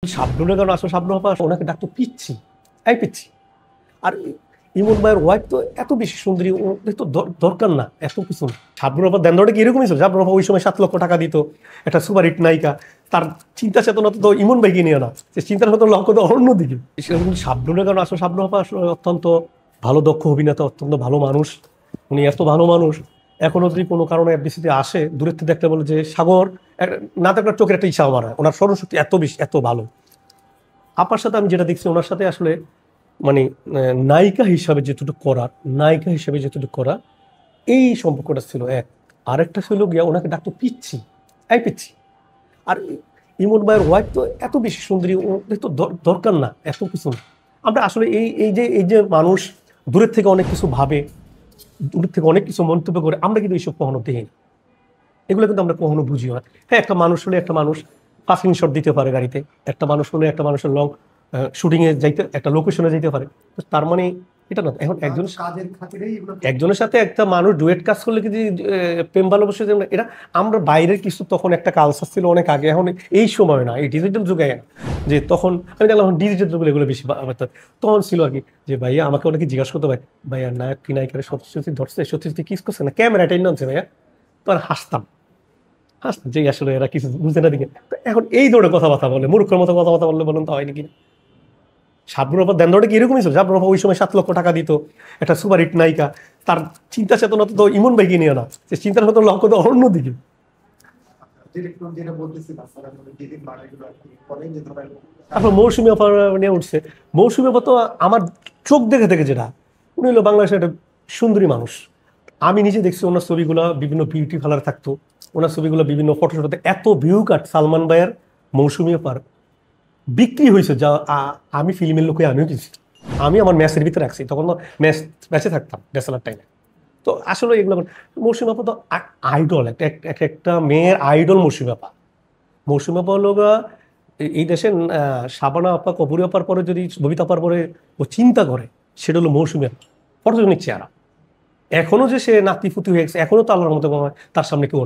শাবনূরের কারণে আসলে শাবনূর আপা ওনাকে ডাকতো পিচ্ছি, এই পিচ্ছি। আর ইমন ভাইয়ের ওয়াইফ তো এত বেশি সুন্দরী, ওদের তো দরকার না এত কিছু। শাবনূর আপা দেনদরটা কি এরকমই ছিল? শাবনূর আপা ওই সময় 7 লক্ষ টাকা দিত, একটা সুপার হিট নায়িকা। তার চিন্তা চেতনা তো ইমন ভাইকে নিয়ে না, সে চিন্তার মতো লক্ষ্য তো অন্যদিকে। শাবনূরের কারণে আসলে শাবনূর আপা আসলে অত্যন্ত ভালো দক্ষ অভিনেতা, অত্যন্ত ভালো মানুষ। উনি এত ভালো মানুষ, এখনো যদি কোনো কারণে এফডিসিতে আসে, দূরের থেকে দেখতে বলে যে সাগর, না থাকলে চোখের একটা ইচ্ছা আমার হয়। ওনার স্মরণশক্তি এত বেশি, এত ভালো। আপার সাথে আমি যেটা দেখছি, ওনার সাথে আসলে মানে নায়িকা হিসাবে যেটুকু করা, নায়িকা হিসাবে যেটুকু করা, এই সম্পর্কটা ছিল এক। আরেকটা ছিল গিয়া ওনাকে ডাকতো পিচ্ছি, এই পিচ্ছি। আর ইমন ভাইয়ের ওয়াইফ তো এত বেশি সুন্দরী, ওদের তো দরকার না এত কিছু। আমরা আসলে এই যে মানুষ দূরের থেকে অনেক কিছু ভাবে, দূরের থেকে অনেক কিছু মন্তব্য করে, আমরা কিন্তু এইসব কখনো দেখি না। এগুলো কিন্তু আমরা কখনো বুঝিও না। হ্যাঁ, একটা মানুষ হলে একটা মানুষ পাসিং শট দিতে পারে গাড়িতে, একটা মানুষ হলে একটা মানুষের লং শুটিংয়ে যাইতে, একটা লোকেশনে যেতে পারে। তার মানে এটা না। এখন একজনের সাথে একটা মানুষ ডুয়েট কাজ করলে কি প্রেম ভালোবাসে, এটা আমরা বাইরের কিছু, তখন একটা কালচার ছিল অনেক আগে, এখন এই সময় না, এই ডিজিটাল যুগে না। যে তখন আমি দেখলাম ডিজিটাল যুগে এগুলো বেশি তখন ছিল আর কি, যে ভাইয়া আমাকে অনেকে জিজ্ঞাসা করতে ভাই, ভাইয়া নায়ক কি নায়িকারে সত্যি সত্যি ধরছে, সত্যি সত্যি কিস করছে না, ক্যামেরা টেনে আনছে ভাইয়া। তো আর হাসতাম, যে আসলে এরা কিছু বুঝতে না দিকে। এখন এই ধরনের কথাবার্তা বলে, মূর্খের মতো কথাবার্তা বললে বলুন তো হয় নাকি? শাবনূর আপা দেনদরটা কি এরকমই ছিল? শাবনূর আপা ওই সময় 7 লক্ষ টাকা দিত, একটা সুপার হিট নায়িকা। তার চিন্তা চেতনা তো ইমন ভাইকে নিয়ে না, সে চিন্তার মতো লক্ষ্য তো অন্যদিকে। তারপর মৌসুমী আপা নিয়ে উঠছে। মৌসুমী আপা তো আমার চোখ দেখে থেকে যেটা, উনি হলো বাংলাদেশের একটা সুন্দরী মানুষ। আমি নিজে দেখছি ওনার ছবিগুলো বিভিন্ন বিউটি পার্লার থাকতো, ওনার ছবিগুলো বিভিন্ন ফটোশুটে এত ভিউ কাট। সালমান ভাইয়ের মৌসুমী আপার বিক্রি হয়েছে, যা আমি ফিল্মের লোকে আমিও কিনছি। আমি আমার ম্যাচের ভিতরে রাখছি, তখন তো ম্যাচে থাকতাম ডেসেলার টাইমে। তো আসলে এগুলো মৌসুমী আপা তো আইডল, একটা মেয়ের আইডল মৌসুমী আপা। মৌসুমী আপা হলো এই দেশের শাবানা আপা, কপুরি আপার পরে, যদি ববিতা আপার পরে ও চিন্তা করে, সেটা হলো মৌসুমী আপা। ফটোজনিক চেহারা, এখনো যে সে নাতি ফুতি হয়ে গেছে, এখনো তো আল্লাহর মতো তার সামনে কেউ